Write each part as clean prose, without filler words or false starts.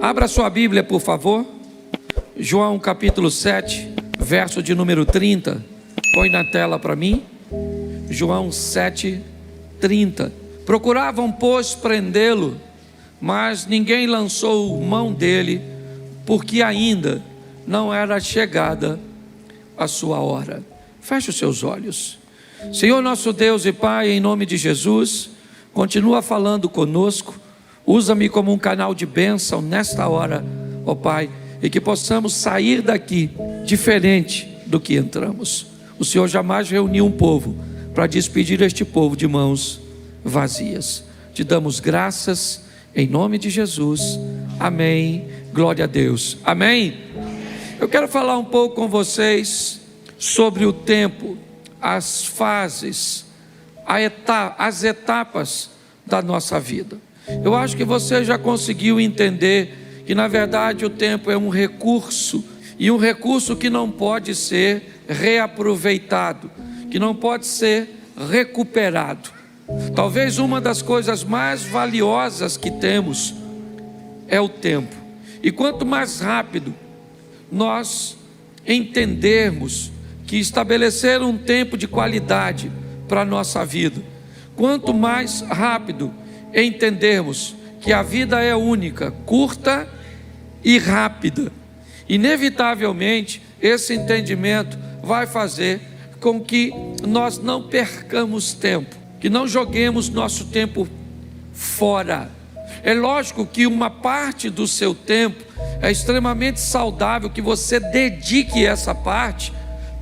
Abra sua Bíblia, por favor. João capítulo 7, verso de número 30. Põe na tela para mim. João 7, 30. Procuravam, pois, prendê-lo, mas ninguém lançou mão dele, porque ainda não era chegada a sua hora. Feche os seus olhos. Senhor nosso Deus e Pai, em nome de Jesus, continua falando conosco. Usa-me como um canal de bênção nesta hora, ó Pai, e que possamos sair daqui diferente do que entramos. O Senhor jamais reuniu um povo para despedir este povo de mãos vazias. Te damos graças em nome de Jesus. Amém. Glória a Deus. Amém. Eu quero falar um pouco com vocês sobre o tempo, as fases, as etapas da nossa vida. Eu acho que você já conseguiu entender que na verdade o tempo é um recurso, e um recurso que não pode ser reaproveitado, que não pode ser recuperado. Talvez uma das coisas mais valiosas que temos é o tempo. E quanto mais rápido nós entendermos que estabelecer um tempo de qualidade para a nossa vida, quanto mais rápido entendermos que a vida é única, curta e rápida, inevitavelmente esse entendimento vai fazer com que nós não percamos tempo, que não joguemos nosso tempo fora. É lógico que uma parte do seu tempo é extremamente saudável que você dedique essa parte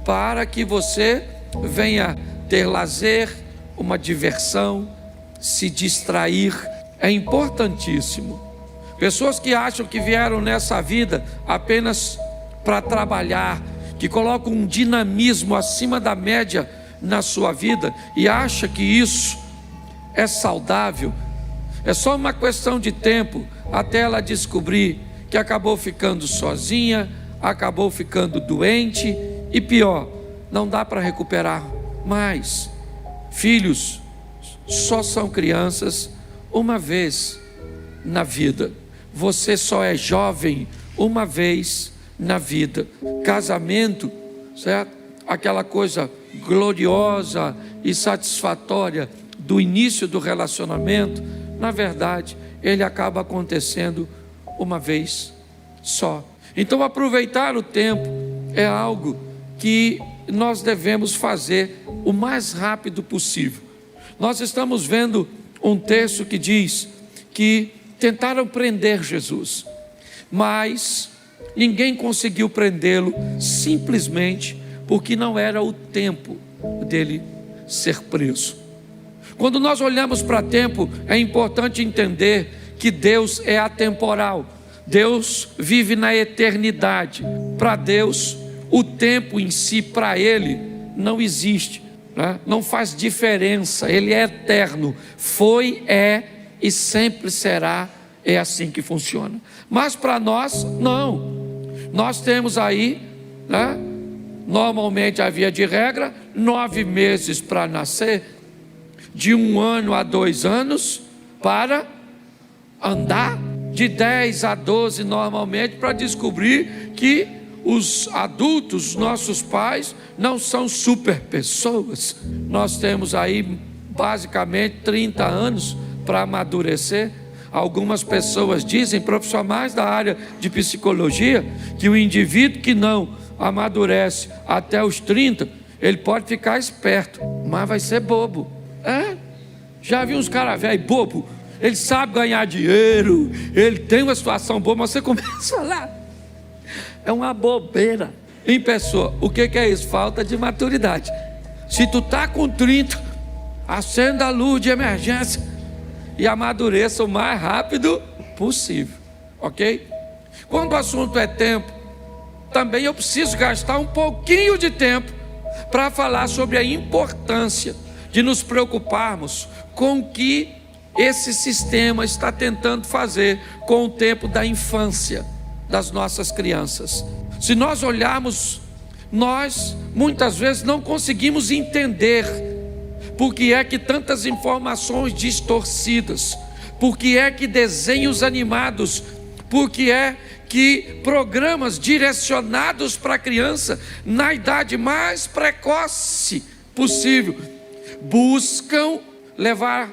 para que você venha ter lazer, uma diversão, se distrair. É importantíssimo. Pessoas que acham que vieram nessa vida apenas para trabalhar, que colocam um dinamismo acima da média na sua vida e acha que isso é saudável, é só uma questão de tempo até ela descobrir que acabou ficando sozinha, acabou ficando doente e pior, não dá para recuperar mais. Filhos só são crianças uma vez na vida. Você só é jovem uma vez na vida. Casamento, certo? Aquela coisa gloriosa e satisfatória do início do relacionamento, na verdade, ele acaba acontecendo uma vez só. Então, aproveitar o tempo é algo que nós devemos fazer o mais rápido possível. Nós estamos vendo um texto que diz que tentaram prender Jesus, mas ninguém conseguiu prendê-lo, simplesmente porque não era o tempo dele ser preso. Quando nós olhamos para tempo, é importante entender que Deus é atemporal. Deus vive na eternidade. Para Deus, o tempo em si, para Ele, não existe, né? Não faz diferença. Ele é eterno. Foi, é e sempre será. É assim que funciona. Mas para nós, não. Nós temos aí, né? Normalmente a via de regra, 9 meses para nascer, de 1 ano a 2 anos para andar, de 10 a 12 normalmente, para descobrir que os adultos, nossos pais, não são super pessoas. Nós temos aí basicamente 30 anos para amadurecer. Algumas pessoas dizem, profissionais da área de psicologia, que o indivíduo que não amadurece até os 30, ele pode ficar esperto, mas vai ser bobo. Já vi uns caras velhos bobo, ele sabe ganhar dinheiro, ele tem uma situação boa, mas você começa lá, é uma bobeira. Em pessoa, o que é isso? Falta de maturidade. Se tu está com 30, acenda a luz de emergência e amadureça o mais rápido possível, ok? Quando o assunto é tempo, também eu preciso gastar um pouquinho de tempo para falar sobre a importância de nos preocuparmos com o que esse sistema está tentando fazer com o tempo da infância das nossas crianças. Se nós olharmos, nós muitas vezes não conseguimos entender por que é que tantas informações distorcidas, por que é que desenhos animados Porque é que programas direcionados para a criança na idade mais precoce possível buscam levar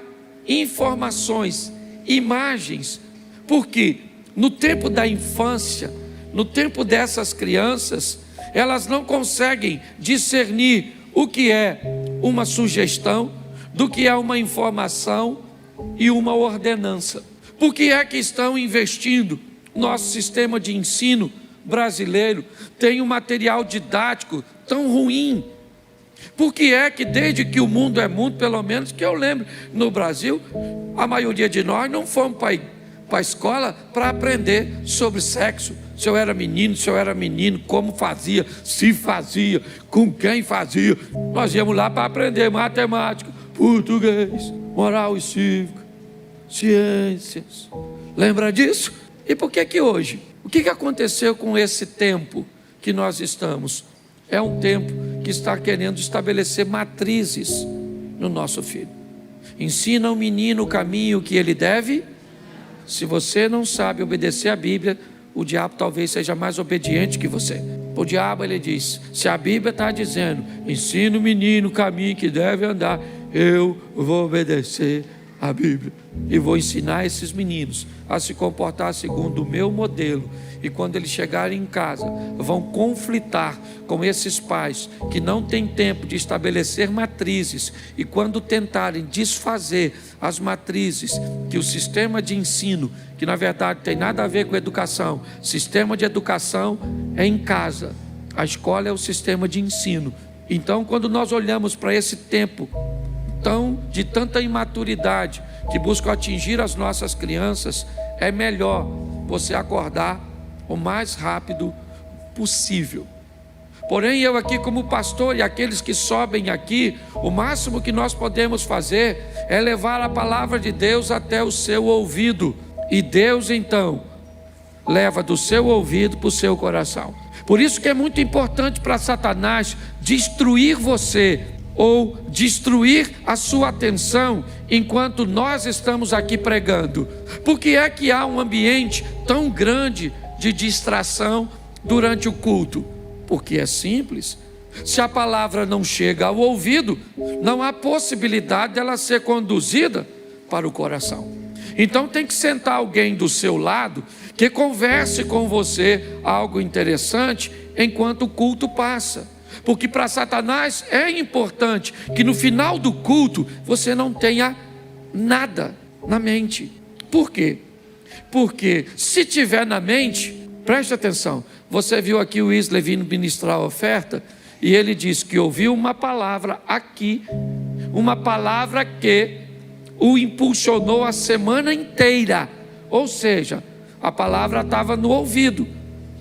informações, imagens, porque no tempo da infância, no tempo dessas crianças, elas não conseguem discernir o que é uma sugestão, do que é uma informação e uma ordenança. Por que é que estão investindo? Nosso sistema de ensino brasileiro tem um material didático tão ruim. Por que é que desde que o mundo é mundo, pelo menos que eu lembro, no Brasil, a maioria de nós não fomos para a escola para aprender sobre sexo, se eu era menino, como fazia, se fazia, com quem fazia. Nós íamos lá para aprender matemática, português, moral e cívica, ciências. Lembra disso? E por que hoje? O que aconteceu com esse tempo que nós estamos? É um tempo que está querendo estabelecer matrizes no nosso filho. Ensina o menino o caminho que ele deve. Se você não sabe obedecer a Bíblia, o diabo talvez seja mais obediente que você. O diabo, ele diz, se a Bíblia está dizendo, ensina o menino o caminho que deve andar, eu vou obedecer a Bíblia e vou ensinar esses meninos a se comportar segundo o meu modelo. E quando eles chegarem em casa, vão conflitar com esses pais que não têm tempo de estabelecer matrizes, e quando tentarem desfazer as matrizes que o sistema de ensino, que na verdade tem nada a ver com educação, sistema de educação é em casa, a escola é o sistema de ensino. Então, quando nós olhamos para esse tempo de tanta imaturidade que busca atingir as nossas crianças, é melhor você acordar o mais rápido possível. Porém, eu aqui como pastor e aqueles que sobem aqui, o máximo que nós podemos fazer é levar a palavra de Deus até o seu ouvido, e Deus então leva do seu ouvido para o seu coração. Por isso que é muito importante para Satanás destruir você, ou destruir a sua atenção enquanto nós estamos aqui pregando. Por que é que há um ambiente tão grande de distração durante o culto? Porque é simples. Se a palavra não chega ao ouvido, não há possibilidade dela ser conduzida para o coração. Então tem que sentar alguém do seu lado que converse com você algo interessante enquanto o culto passa. Porque para Satanás é importante que no final do culto você não tenha nada na mente. Por quê? Porque se tiver na mente, preste atenção, você viu aqui o Isley vindo ministrar a oferta, e ele disse que ouviu uma palavra aqui, uma palavra que o impulsionou a semana inteira. Ou seja, a palavra estava no ouvido,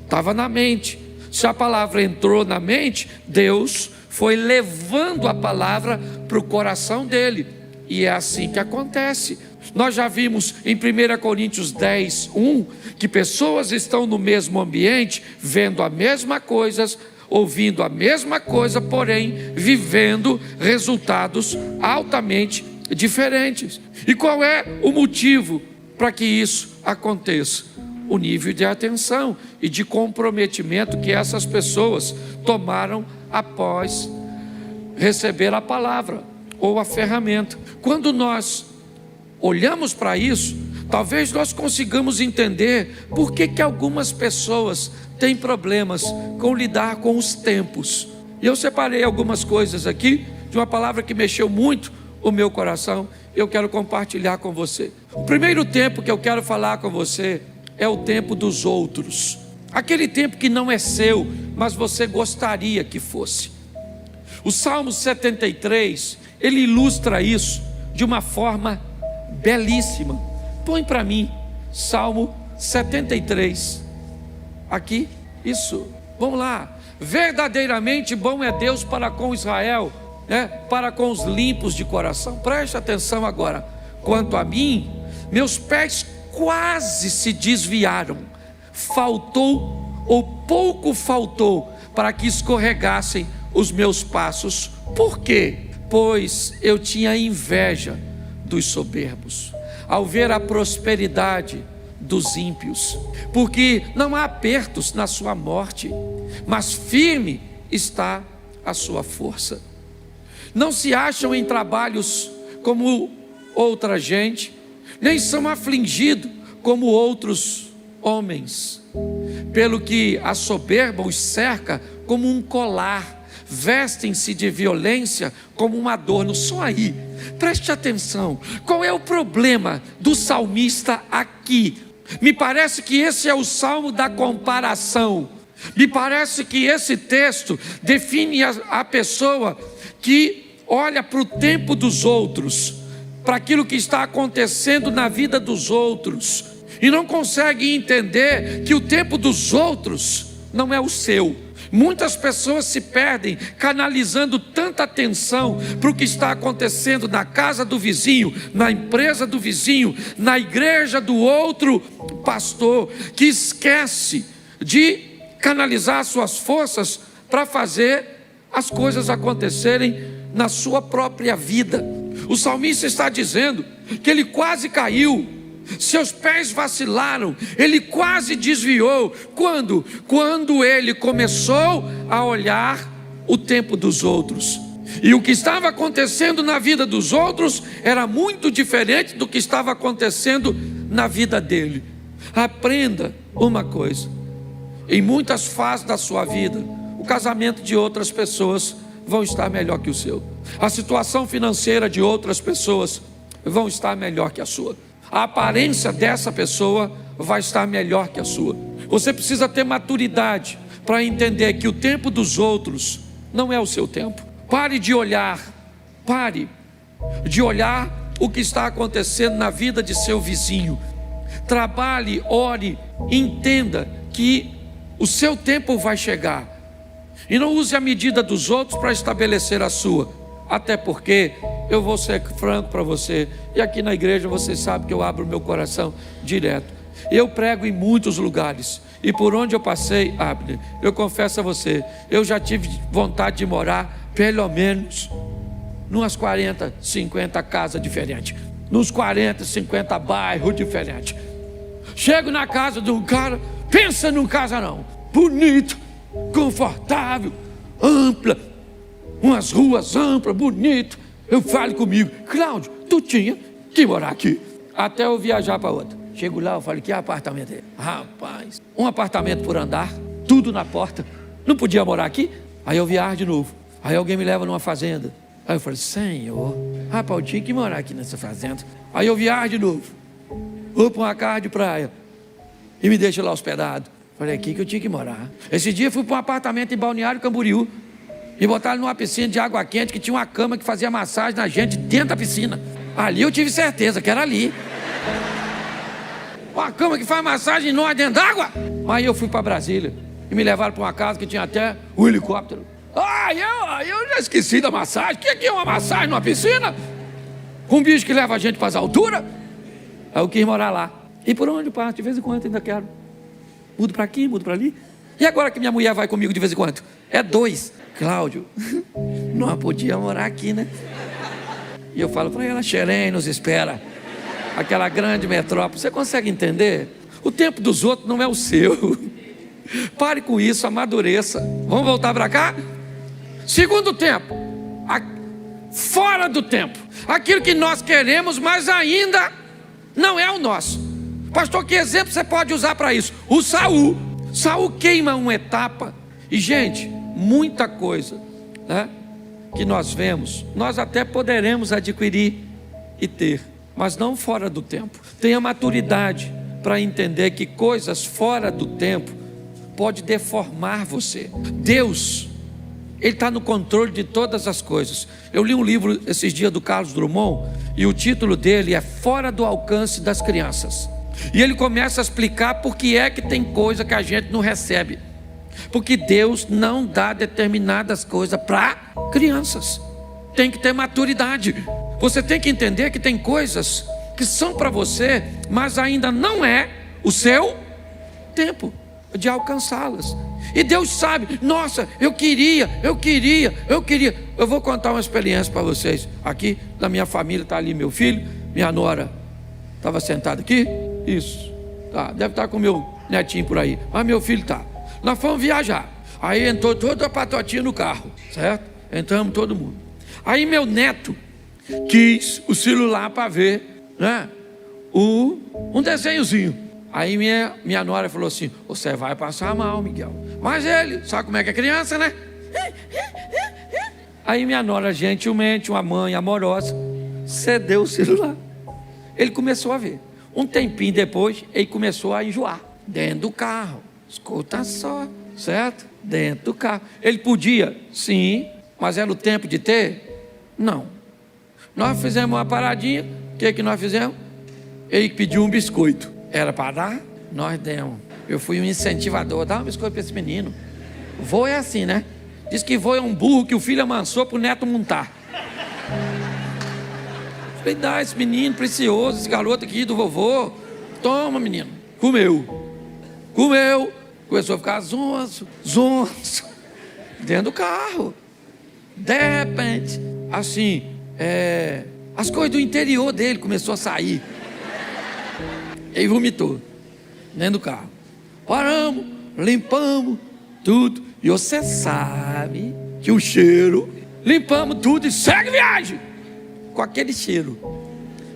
estava na mente. Se a palavra entrou na mente, Deus foi levando a palavra para o coração dele. E é assim que acontece. Nós já vimos em 1 Coríntios 10, 1, que pessoas estão no mesmo ambiente, vendo a mesma coisa, ouvindo a mesma coisa, porém vivendo resultados altamente diferentes. E qual é o motivo para que isso aconteça? O nível de atenção e de comprometimento que essas pessoas tomaram após receber a palavra ou a ferramenta. Quando nós olhamos para isso, talvez nós consigamos entender por que algumas pessoas têm problemas com lidar com os tempos. E eu separei algumas coisas aqui de uma palavra que mexeu muito o meu coração. Eu quero compartilhar com você. O primeiro tempo que eu quero falar com você é o tempo dos outros. Aquele tempo que não é seu, mas você gostaria que fosse. O Salmo 73, ele ilustra isso de uma forma belíssima. Põe para mim, Salmo 73. Aqui, isso. Vamos lá. Verdadeiramente bom é Deus para com Israel, né? Para com os limpos de coração. Preste atenção agora. Quanto a mim, meus pés quase se desviaram, faltou ou pouco faltou para que escorregassem os meus passos. Por quê? Pois eu tinha inveja dos soberbos, ao ver a prosperidade dos ímpios, porque não há apertos na sua morte, mas firme está a sua força. Não se acham em trabalhos como outra gente, nem são afligidos como outros homens. Pelo que a soberba os cerca como um colar, vestem-se de violência como um adorno. Só aí, preste atenção, qual é o problema do salmista aqui? Me parece que esse é o salmo da comparação. Me parece que esse texto define a pessoa que olha para o tempo dos outros, para aquilo que está acontecendo na vida dos outros, e não consegue entender que o tempo dos outros não é o seu. Muitas pessoas se perdem canalizando tanta atenção para o que está acontecendo na casa do vizinho, na empresa do vizinho, na igreja do outro pastor, que esquece de canalizar suas forças para fazer as coisas acontecerem na sua própria vida. O salmista está dizendo que ele quase caiu, seus pés vacilaram, ele quase desviou. Quando ele começou a olhar o tempo dos outros, e o que estava acontecendo na vida dos outros era muito diferente do que estava acontecendo na vida dele. Aprenda uma coisa: em muitas fases da sua vida, o casamento de outras pessoas vão estar melhor que o seu, a situação financeira de outras pessoas vão estar melhor que a sua, a aparência dessa pessoa vai estar melhor que a sua. Você precisa ter maturidade para entender que o tempo dos outros não é o seu tempo. Pare de olhar o que está acontecendo na vida de seu vizinho. Trabalhe, ore, entenda que o seu tempo vai chegar. E não use a medida dos outros para estabelecer a sua. Até porque, eu vou ser franco para você, e aqui na igreja você sabe que eu abro meu coração direto. Eu prego em muitos lugares, e por onde eu passei, Abner, eu confesso a você, eu já tive vontade de morar pelo menos numas 40, 50 casas diferentes, nos 40, 50 bairros diferentes. Chego na casa de um cara, pensa num casarão bonito, confortável, ampla, umas ruas amplas, bonito. Eu falo comigo: Cláudio, tu tinha que morar aqui. Até eu viajar para outra. Chego lá, eu falo: que apartamento é? Rapaz, um apartamento por andar, tudo na porta. Não podia morar aqui? Aí eu viajo de novo. Aí alguém me leva numa fazenda. Aí eu falei: Senhor, rapaz, eu tinha que morar aqui nessa fazenda. Aí eu viajo de novo. Vou para uma casa de praia e me deixa lá hospedado. Falei: aqui que eu tinha que morar. Esse dia eu fui para um apartamento em Balneário Camboriú. Me botaram numa piscina de água quente que tinha uma cama que fazia massagem na gente dentro da piscina. Ali eu tive certeza que era ali. Uma cama que faz massagem em nós dentro d'água. Aí eu fui para Brasília e me levaram para uma casa que tinha até um helicóptero. Eu já esqueci da massagem. O que é uma massagem numa piscina? Um bicho que leva a gente para as alturas. Aí eu quis morar lá. E por onde eu passo, de vez em quando ainda quero. Mudo para aqui, mudo para ali. E agora que minha mulher vai comigo de vez em quando? É 2. Cláudio, não podia morar aqui, né? E eu falo para ela: Xerém nos espera, aquela grande metrópole. Você consegue entender? O tempo dos outros não é o seu. Pare com isso, amadureça. Vamos voltar para cá? Segundo tempo, fora do tempo, aquilo que nós queremos, mas ainda não é o nosso. Pastor, que exemplo você pode usar para isso? O Saul queima uma etapa. E gente, muita coisa, né, que nós vemos, nós até poderemos adquirir e ter, mas não fora do tempo. Tenha maturidade para entender que coisas fora do tempo pode deformar você. Deus, Ele está no controle de todas as coisas. Eu li um livro esses dias do Carlos Drummond, e o título dele é Fora do Alcance das Crianças. E ele começa a explicar por que é que tem coisa que a gente não recebe. Porque Deus não dá determinadas coisas para crianças. Tem que ter maturidade. Você tem que entender que tem coisas que são para você, mas ainda não é o seu tempo de alcançá-las. E Deus sabe. Nossa, eu queria. Eu vou contar uma experiência para vocês. Aqui na minha família está ali meu filho, minha nora estava sentada aqui. Isso. Tá, deve estar com meu netinho por aí. Mas meu filho tá. Nós fomos viajar. Aí entrou toda a patotinha no carro, certo? Entramos todo mundo. Aí meu neto quis o celular para ver, né, um desenhozinho. Aí minha nora falou assim: você vai passar mal, Miguel. Mas ele, sabe como é que é criança, né? Aí minha nora, gentilmente, uma mãe amorosa, cedeu o celular. Ele começou a ver. Um tempinho depois, ele começou a enjoar. Dentro do carro, escuta só, certo? Dentro do carro. Ele podia? Sim. Mas era o tempo de ter? Não. Nós fizemos uma paradinha. O que nós fizemos? Ele pediu um biscoito. Era para dar? Nós demos. Eu fui um incentivador. Dá um biscoito para esse menino. Vô é assim, né? Diz que vô é um burro que o filho amansou para o neto montar. Falei, dá esse menino precioso, esse garoto aqui do vovô. Toma, menino. Comeu. Começou a ficar zonzo. Dentro do carro. De repente, assim, as coisas do interior dele começou a sair. Ele vomitou dentro do carro. Paramos, limpamos tudo. E você sabe que o cheiro, limpamos tudo e segue viagem com aquele cheiro.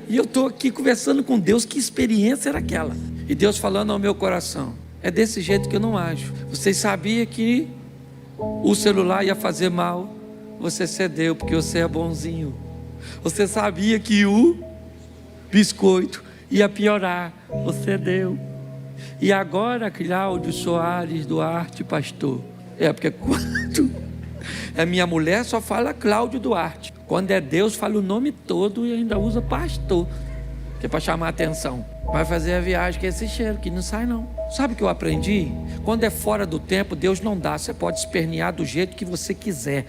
E eu estou aqui conversando com Deus. Que experiência era aquela? E Deus falando ao meu coração: é desse jeito que eu não ajo. Vocês sabiam que o celular ia fazer mal? Você cedeu porque você é bonzinho. Você sabia que o biscoito ia piorar? Você deu. E agora, Cláudio Soares Duarte, pastor. Porque quando é minha mulher, só fala Cláudio Duarte. Quando é Deus, fala o nome todo e ainda usa pastor, que é para chamar a atenção. Vai fazer a viagem com esse cheiro, que não sai não. Sabe o que eu aprendi? Quando é fora do tempo, Deus não dá. Você pode espernear do jeito que você quiser,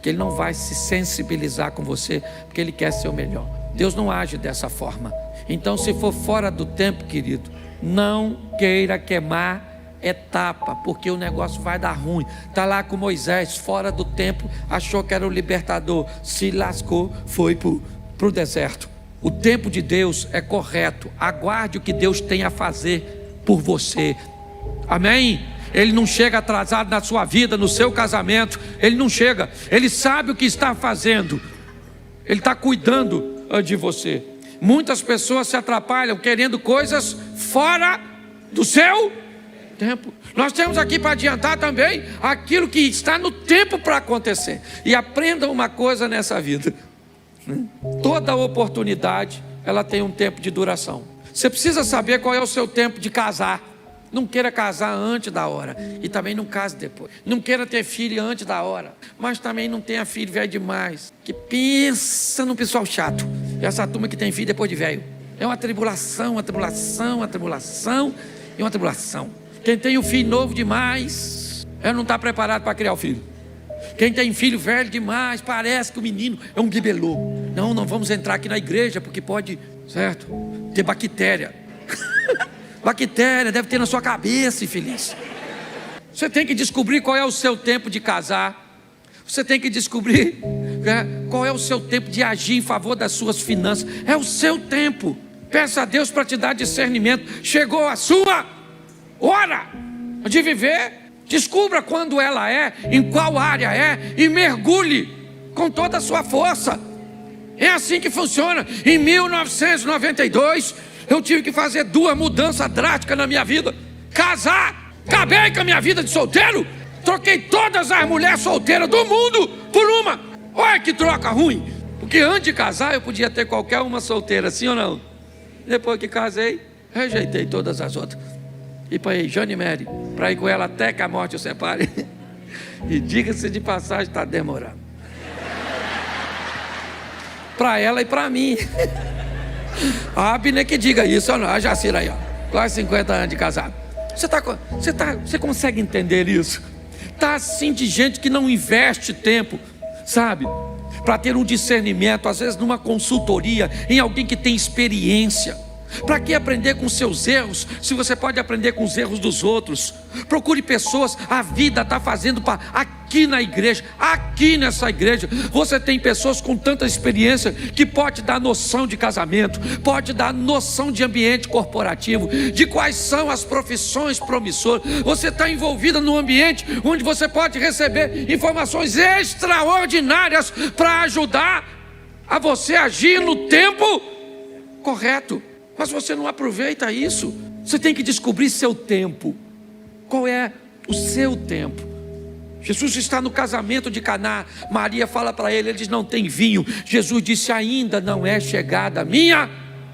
que Ele não vai se sensibilizar com você, porque Ele quer ser o melhor. Deus não age dessa forma. Então, se for fora do tempo, querido, não queira queimar etapa, porque o negócio vai dar ruim. Está lá com Moisés, fora do tempo, achou que era o libertador, se lascou, foi para o deserto. O tempo de Deus é correto. Aguarde o que Deus tem a fazer por você. Amém? Ele não chega atrasado na sua vida, no seu casamento. Ele não chega. Ele sabe o que está fazendo. Ele está cuidando de você. Muitas pessoas se atrapalham querendo coisas fora do seu tempo. Nós temos aqui para adiantar também aquilo que está no tempo para acontecer. E aprenda uma coisa nessa vida: toda oportunidade, ela tem um tempo de duração. Você precisa saber qual é o seu tempo de casar. Não queira casar antes da hora, e também não case depois. Não queira ter filho antes da hora, mas também não tenha filho velho demais, que pensa no pessoal chato. Essa turma que tem filho depois de velho é uma tribulação, uma tribulação, uma tribulação e uma tribulação. Quem tem um filho novo demais, não está preparado para criar o filho. Quem tem filho velho demais, parece que o menino é um bibelô. Não vamos entrar aqui na igreja, porque pode, certo, ter bactéria. Bactéria deve ter na sua cabeça, infeliz. Você tem que descobrir qual é o seu tempo de casar. Você tem que descobrir qual é o seu tempo de agir em favor das suas finanças. É o seu tempo. Peça a Deus para te dar discernimento. Chegou a sua hora de viver. Descubra quando ela é, em qual área é, e mergulhe com toda a sua força. É assim que funciona. Em 1992, eu tive que fazer 2 mudanças drásticas na minha vida. Casar. Acabei com a minha vida de solteiro. Troquei todas as mulheres solteiras do mundo por uma. Olha que troca ruim. Porque antes de casar eu podia ter qualquer uma solteira, sim ou não? Depois que casei, rejeitei todas as outras. E para ir, Jane Mary, para ir com ela até que a morte o separe. E diga-se de passagem, está demorando. Para ela e para mim. A Abner que diga isso, a Jacira aí, ó, quase 50 anos de casado. Você consegue entender isso? Está assim de gente que não investe tempo, sabe, para ter um discernimento, às vezes numa consultoria, em alguém que tem experiência. Para que aprender com seus erros, se você pode aprender com os erros dos outros? Procure pessoas, a vida está fazendo para aqui na igreja, aqui nessa igreja, você tem pessoas com tanta experiência que pode dar noção de casamento, pode dar noção de ambiente corporativo, de quais são as profissões promissoras. Você está envolvida num ambiente onde você pode receber informações extraordinárias para ajudar a você agir no tempo correto. Mas você não aproveita isso. Você tem que descobrir seu tempo. Qual é o seu tempo? Jesus está no casamento de Caná. Maria fala para ele, eles não têm vinho. Jesus disse, ainda não é chegada a minha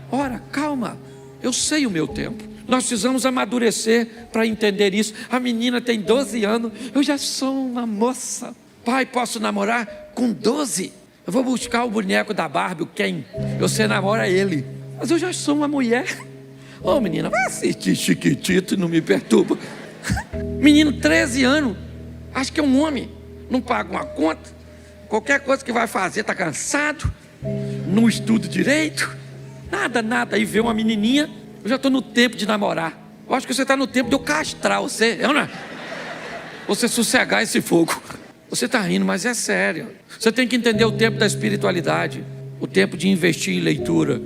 hora. Calma, eu sei o meu tempo. Nós precisamos amadurecer para entender isso. A menina tem 12 anos, eu já sou uma moça. Pai, posso namorar com 12? Eu vou buscar o boneco da Barbie, o Ken. Você namora ele. Mas eu já sou uma mulher. Ô menina, vai assistir Chiquitito e não me perturba. Menino, 13 anos, acho que é um homem. Não paga uma conta. Qualquer coisa que vai fazer está cansado. Não estuda direito. Nada. Aí vê uma menininha. Eu já estou no tempo de namorar. Eu acho que você está no tempo de eu castrar você. Eu não. Você sossegar esse fogo. Você está rindo, mas é sério. Você tem que entender o tempo da espiritualidade. O tempo de investir em leitura,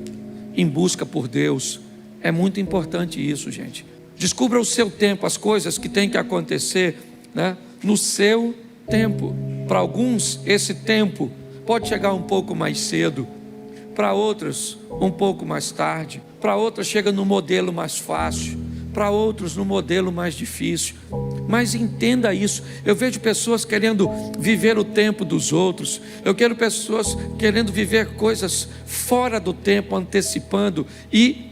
em busca por Deus. É muito importante isso, gente. Descubra o seu tempo, as coisas que têm que acontecer, né, no seu tempo. Para alguns, esse tempo pode chegar um pouco mais cedo. Para outros, um pouco mais tarde. Para outros, chega no modelo mais fácil. Para outros, no modelo mais difícil. Mas entenda isso. Eu vejo pessoas querendo viver o tempo dos outros. Eu quero pessoas querendo viver coisas fora do tempo, antecipando e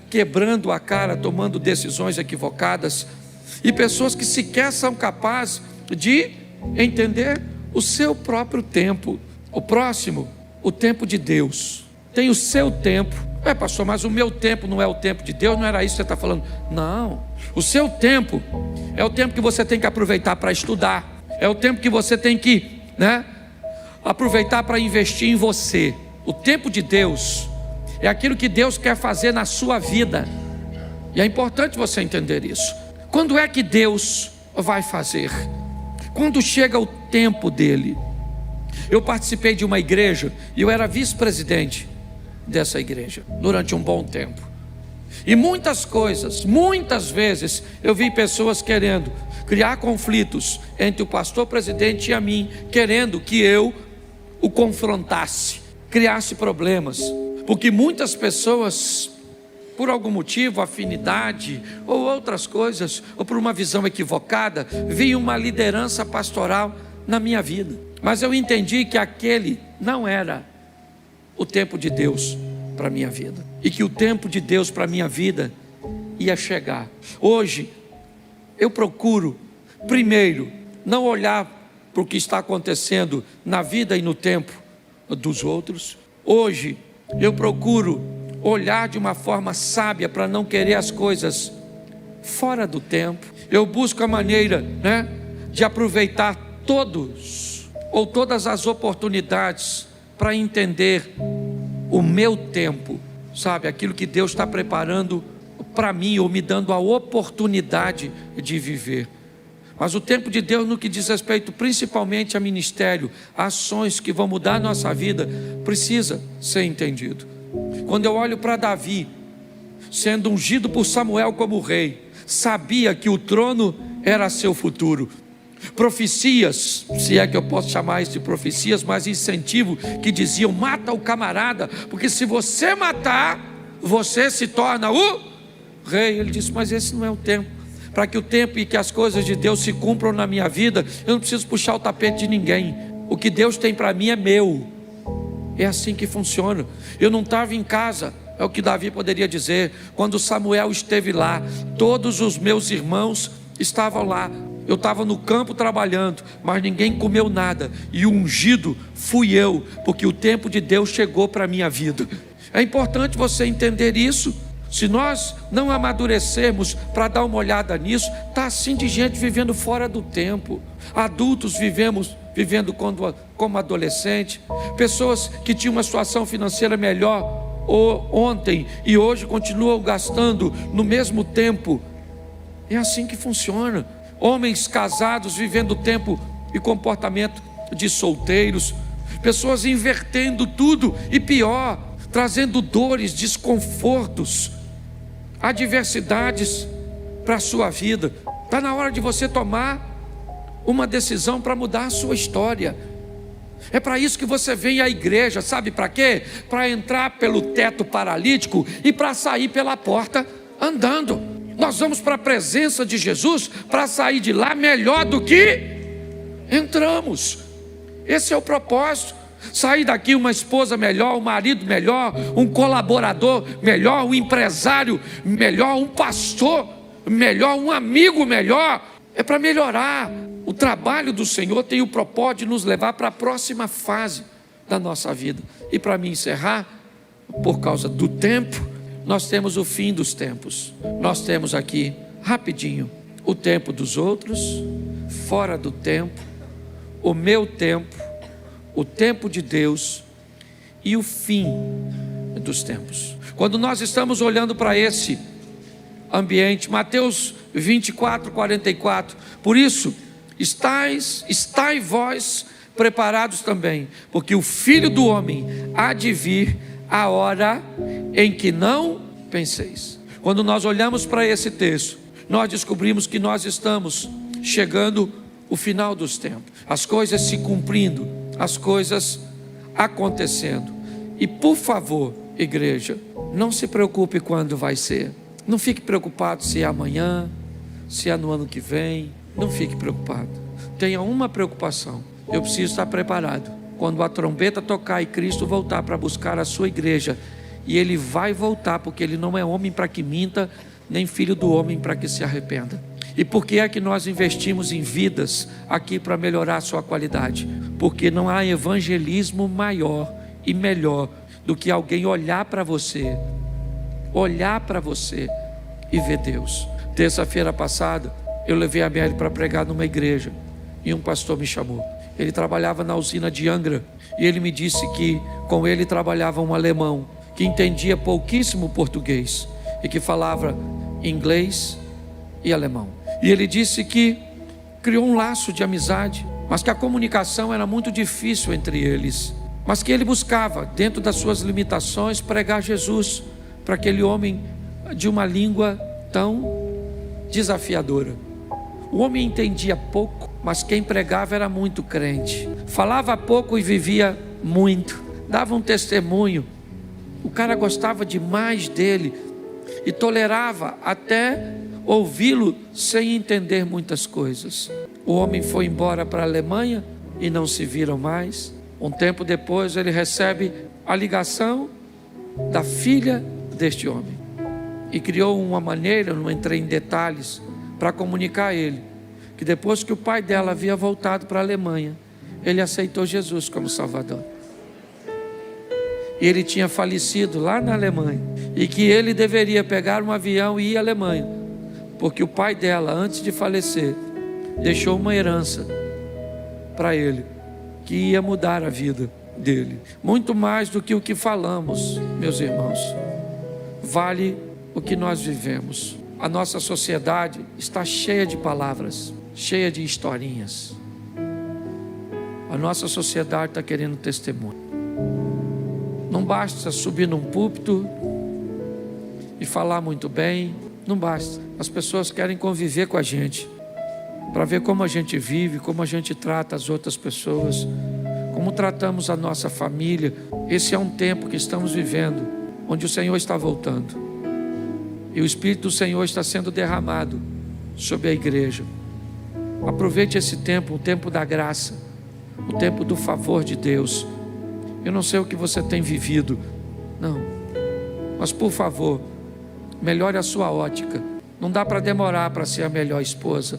quebrando a cara, tomando decisões equivocadas. E pessoas que sequer são capazes de entender o seu próprio tempo. O próximo, o tempo de Deus. Tem o seu tempo. Pastor, mas o meu tempo não é o tempo de Deus? Não era isso que você está falando? Não. O seu tempo é o tempo que você tem que aproveitar para estudar. É o tempo que você tem que aproveitar para investir em você. O tempo de Deus é aquilo que Deus quer fazer na sua vida. E é importante você entender isso. Quando é que Deus vai fazer? Quando chega o tempo dele. Eu participei de uma igreja e eu era vice-presidente dessa igreja durante um bom tempo. E muitas vezes eu vi pessoas querendo criar conflitos entre o pastor presidente e a mim, querendo que eu o confrontasse, criasse problemas, porque muitas pessoas, por algum motivo, afinidade ou outras coisas, ou por uma visão equivocada, viam uma liderança pastoral na minha vida. Mas eu entendi que aquele não era o tempo de Deus para a minha vida, e que o tempo de Deus para a minha vida ia chegar. Hoje eu procuro primeiro não olhar para o que está acontecendo na vida e no tempo dos outros. Hoje eu procuro olhar de uma forma sábia para não querer as coisas fora do tempo. Eu busco a maneira, de aproveitar todas as oportunidades para entender o meu tempo, sabe? Aquilo que Deus está preparando para mim, ou me dando a oportunidade de viver. Mas o tempo de Deus, no que diz respeito principalmente a ministério, a ações que vão mudar a nossa vida, precisa ser entendido. Quando eu olho para Davi, sendo ungido por Samuel como rei, sabia que o trono era seu futuro. Profecias, se é que eu posso chamar isso de profecias, mas incentivo, que diziam: mata o camarada, porque se você matar, você se torna o rei. Ele disse: mas esse não é o tempo. Para que o tempo e que as coisas de Deus se cumpram na minha vida, eu não preciso puxar o tapete de ninguém. O que Deus tem para mim é meu. É assim que funciona. Eu não estava em casa, é o que Davi poderia dizer. Quando Samuel esteve lá, todos os meus irmãos estavam lá. Eu estava no campo trabalhando, mas ninguém comeu nada. E o ungido fui eu, porque o tempo de Deus chegou para a minha vida. É importante você entender isso. Se nós não amadurecermos para dar uma olhada nisso, está assim de gente vivendo fora do tempo. Adultos vivendo como adolescente. Pessoas que tinham uma situação financeira melhor ontem e hoje continuam gastando no mesmo tempo. É assim que funciona. Homens casados vivendo o tempo e comportamento de solteiros, pessoas invertendo tudo e pior, trazendo dores, desconfortos, adversidades para a sua vida. Está na hora de você tomar uma decisão para mudar a sua história. É para isso que você vem à igreja, sabe para quê? Para entrar pelo teto paralítico e para sair pela porta andando. Nós vamos para a presença de Jesus para sair de lá melhor do que entramos. Esse é o propósito. Sair daqui uma esposa melhor, um marido melhor, um colaborador melhor, um empresário melhor, um pastor melhor, um amigo melhor. É para melhorar. O trabalho do Senhor tem o propósito de nos levar para a próxima fase da nossa vida. E para me encerrar, por causa do tempo, nós temos o fim dos tempos. Nós temos aqui, rapidinho, o tempo dos outros, fora do tempo, o meu tempo, o tempo de Deus e o fim dos tempos. Quando nós estamos olhando para esse ambiente, Mateus 24, 44, por isso, estai vós preparados também, porque o Filho do Homem há de vir a hora em que não penseis. Quando nós olhamos para esse texto, nós descobrimos que nós estamos chegando ao final dos tempos, as coisas se cumprindo, as coisas acontecendo. E por favor, igreja, não se preocupe quando vai ser. Não fique preocupado se é amanhã, se é no ano que vem. Não fique preocupado. Tenha uma preocupação: eu preciso estar preparado quando a trombeta tocar e Cristo voltar para buscar a sua igreja. E Ele vai voltar, porque Ele não é homem para que minta, nem filho do homem para que se arrependa. E por que é que nós investimos em vidas aqui para melhorar a sua qualidade? Porque não há evangelismo maior e melhor do que alguém olhar para você e ver Deus. Terça-feira passada, eu levei a Mary para pregar numa igreja e um pastor me chamou. Ele trabalhava na usina de Angra e ele me disse que com ele trabalhava um alemão que entendia pouquíssimo português e que falava inglês e alemão. E ele disse que criou um laço de amizade, mas que a comunicação era muito difícil entre eles, mas que ele buscava, dentro das suas limitações, pregar Jesus para aquele homem de uma língua tão desafiadora. O homem entendia pouco, mas quem pregava era muito crente, falava pouco e vivia muito, dava um testemunho. O cara gostava demais dele e tolerava até ouvi-lo sem entender muitas coisas. O homem foi embora para a Alemanha e não se viram mais. Um tempo depois ele recebe a ligação da filha deste homem e criou uma maneira, não entrei em detalhes, para comunicar a ele que depois que o pai dela havia voltado para a Alemanha, ele aceitou Jesus como Salvador. E ele tinha falecido lá na Alemanha e que ele deveria pegar um avião e ir à Alemanha, porque o pai dela, antes de falecer, deixou uma herança para ele, que ia mudar a vida dele. Muito mais do que o que falamos, meus irmãos, vale o que nós vivemos. A nossa sociedade está cheia de palavras, cheia de historinhas. A nossa sociedade está querendo testemunho. Não basta subir num púlpito e falar muito bem, não basta. As pessoas querem conviver com a gente, para ver como a gente vive, como a gente trata as outras pessoas, como tratamos a nossa família. Esse é um tempo que estamos vivendo, onde o Senhor está voltando. E o Espírito do Senhor está sendo derramado sobre a igreja. Aproveite esse tempo, o tempo da graça, o tempo do favor de Deus. Eu não sei o que você tem vivido, não, mas por favor, melhore a sua ótica. Não dá para demorar para ser a melhor esposa,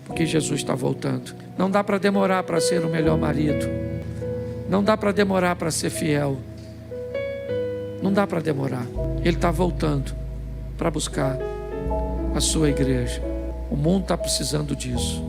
porque Jesus está voltando. Não dá para demorar para ser o melhor marido. Não dá para demorar para ser fiel. Não dá para demorar. Ele está voltando para buscar a sua igreja. O mundo está precisando disso.